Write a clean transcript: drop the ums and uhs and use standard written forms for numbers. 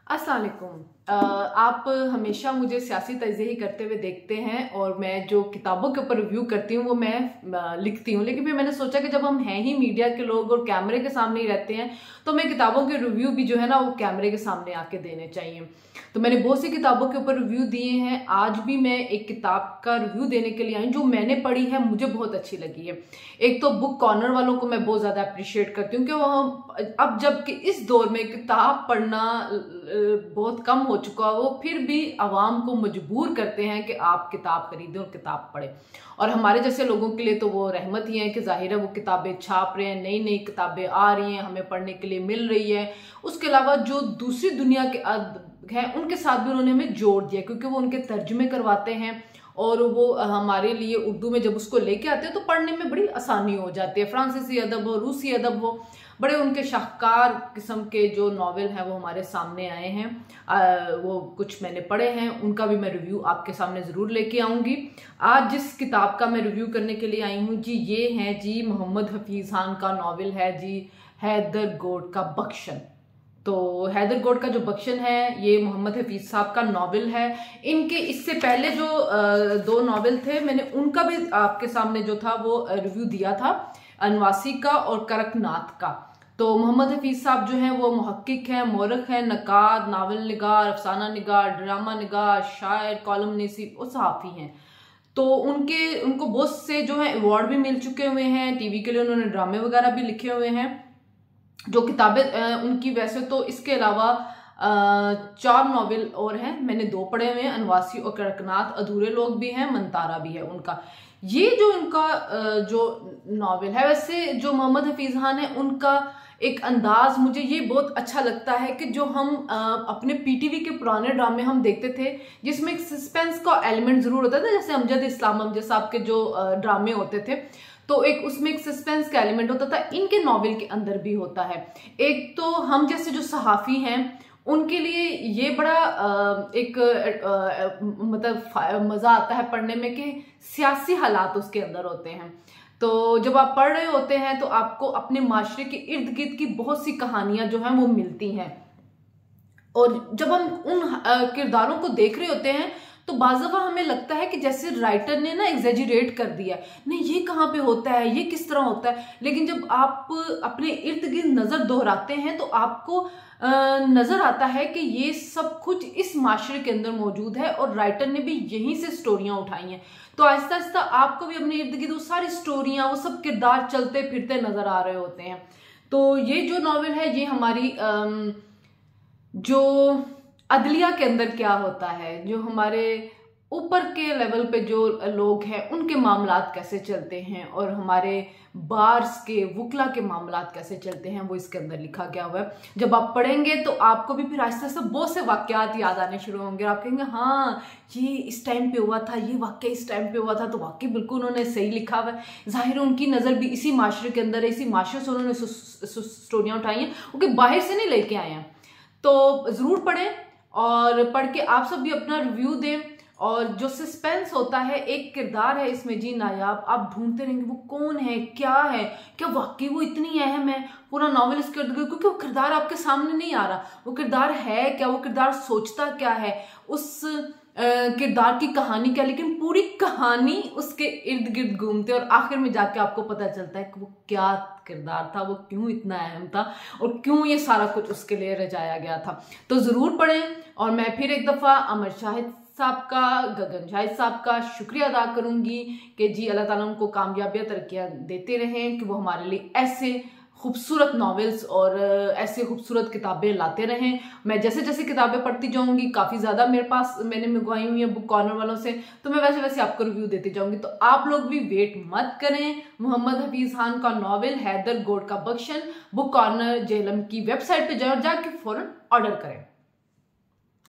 अस्सलाम वालेकुम। आप हमेशा मुझे सियासी तजज़िये करते हुए देखते हैं और मैं जो किताबों के ऊपर रिव्यू करती हूँ वो मैं लिखती हूँ, लेकिन फिर मैंने सोचा कि जब हम हैं ही मीडिया के लोग और कैमरे के सामने ही रहते हैं तो मैं किताबों के रिव्यू भी जो है ना वो कैमरे के सामने आके देने चाहिए। तो मैंने बहुत सी किताबों के ऊपर रिव्यू दिए हैं। आज भी मैं एक किताब का रिव्यू देने के लिए आई जो मैंने पढ़ी है, मुझे बहुत अच्छी लगी है। एक तो बुक कॉर्नर वालों को मैं बहुत ज़्यादा अप्रिशिएट करती हूँ कि वह अब जबकि इस दौर में किताब पढ़ना बहुत कम हो चुका, वो फिर भी आवाम को मजबूर करते हैं कि आप किताब खरीदें और किताब पढ़ें। और हमारे जैसे लोगों के लिए तो वो रहमत ही है कि जाहिर है वो किताबें छाप रहे हैं, नई नई किताबें आ रही हैं, हमें पढ़ने के लिए मिल रही है। उसके अलावा जो दूसरी दुनिया के हैं उनके साथ भी उन्होंने हमें जोड़ दिया, क्योंकि वो उनके तर्जुमे करवाते हैं और वो हमारे लिए उर्दू में जब उसको लेके आते हैं तो पढ़ने में बड़ी आसानी हो जाती है। फ्रांसीसी अदब हो, रूसी अदब हो, बड़े उनके शाहकार किस्म के जो नॉवेल हैं वो हमारे सामने आए हैं। वो कुछ मैंने पढ़े हैं, उनका भी मैं रिव्यू आपके सामने ज़रूर लेके आऊँगी। आज जिस किताब का मैं रिव्यू करने के लिए आई हूँ जी, ये है जी मोहम्मद हफीज़ खान का नॉवेल है जी हैदर गोड का बख्शन। तो हैदर गोड का जो बख्शन है ये मोहम्मद हफीज़ साहब का नॉवेल है। इनके इससे पहले जो दो नॉवेल थे मैंने उनका भी आपके सामने जो था वो रिव्यू दिया था, अनवासी का और करकनाथ का। तो मोहम्मद हफीज़ साहब जो हैं वो मुहक्किक हैं, मौरख हैं, नकाद, नावल निगार, अफसाना निगार, ड्रामा निगार, शायर, कॉलम नवीस और सहाफ़ी हैं। तो उनको बहुत से जो है अवार्ड भी मिल चुके हुए हैं। टीवी के लिए उन्होंने ड्रामे वगैरह भी लिखे हुए हैं। जो किताबें उनकी वैसे तो इसके अलावा 4 नॉवेल और हैं, मैंने 2 पढ़े हुए हैं, अनवासी और करकनाथ। अधूरे लोग भी हैं, मनतारा भी है उनका। ये जो इनका जो नॉवेल है, वैसे जो मोहम्मद हफीज़ खान है उनका एक अंदाज मुझे ये बहुत अच्छा लगता है कि जो हम अपने पीटीवी के पुराने ड्रामे हम देखते थे जिसमें एक सस्पेंस का एलिमेंट जरूर होता था, जैसे अमजद इस्लाम अमजद साहब के जो ड्रामे होते थे तो उसमें एक सस्पेंस का एलिमेंट होता था, इनके नॉवेल के अंदर भी होता है। एक तो हम जैसे जो सहाफ़ी हैं उनके लिए ये बड़ा एक मतलब मज़ा आता है पढ़ने में कि सियासी हालात उसके अंदर होते हैं। तो जब आप पढ़ रहे होते हैं तो आपको अपने माशरे के इर्द गिर्द की बहुत सी कहानियां जो हैं वो मिलती हैं, और जब हम उन किरदारों को देख रहे होते हैं तो बाज़ दफ़ा हमें लगता है कि जैसे राइटर ने ना एग्जेजरेट कर दिया है, नहीं ये कहाँ पे होता है, ये किस तरह होता है। लेकिन जब आप अपने इर्द गिर्द नज़र दोहराते हैं तो आपको नज़र आता है कि ये सब कुछ इस माशरे के अंदर मौजूद है और राइटर ने भी यहीं से स्टोरियाँ उठाई हैं। तो आहिस्ता आहिस्ता आपको भी अपने इर्द गिर्द वो सारी स्टोरियाँ, वो सब किरदार चलते फिरते नज़र आ रहे होते हैं। तो ये जो नॉवेल है ये हमारी जो अदलिया के अंदर क्या होता है, जो हमारे ऊपर के लेवल पे जो लोग हैं उनके मामलात कैसे चलते हैं और हमारे बार्स के वकला के मामलात कैसे चलते हैं, वो इसके अंदर लिखा गया हुआ है। जब आप पढ़ेंगे तो आपको भी फिर आहिस्ता आहिस्ता बहुत से वाकयात याद आने शुरू होंगे। आप कहेंगे हाँ ये इस टाइम पे हुआ था, ये वाकया इस टाइम पे हुआ था, तो वाकई बिल्कुल उन्होंने सही लिखा हुआ है। जाहिर है उनकी नज़र भी इसी माशरे के अंदर है, इसी माशरे से उन्होंने स्टोरियाँ उठाई हैं, वो बाहर से नहीं लेके आए हैं। तो ज़रूर पढ़ें और पढ़ के आप सब भी अपना रिव्यू दें। और जो सस्पेंस होता है, एक किरदार है इसमें जी नायाब, आप ढूंढते रहेंगे वो कौन है, क्या वाकई वो इतनी अहम है, पूरा नॉवेल इसके इर्द गिर्द, क्योंकि वो किरदार आपके सामने नहीं आ रहा। वो किरदार है क्या, वो किरदार सोचता क्या है, उस किरदार की कहानी क्या, लेकिन पूरी कहानी उसके इर्द गिर्द घूमते और आखिर में जाके आपको पता चलता है कि वो क्या किरदार था, वो क्यों इतना अहम था और क्यों ये सारा कुछ उसके लिए रचाया गया था। तो ज़रूर पढ़ें। और मैं फिर एक दफ़ा अमर शाहिद साहब का, गगन शाहिद साहब का शुक्रिया अदा करूंगी कि जी अल्लाह ताला उनको कामयाबियाँ तरक्कियाँ देते रहें कि वो हमारे लिए ऐसे खूबसूरत नॉवेल्स और ऐसे खूबसूरत किताबें लाते रहें। मैं जैसे जैसे किताबें पढ़ती जाऊंगी, काफ़ी ज़्यादा मेरे पास मैंने मंगवाई हुई है बुक कॉर्नर वालों से, तो मैं वैसे वैसे आपको रिव्यू देती जाऊंगी। तो आप लोग भी वेट मत करें। मोहम्मद हफीज़ खान का नॉवेल हैदर गोड का बख्शन बुक कॉर्नर जेहलम की वेबसाइट पर जाकर फ़ौरन ऑर्डर करें।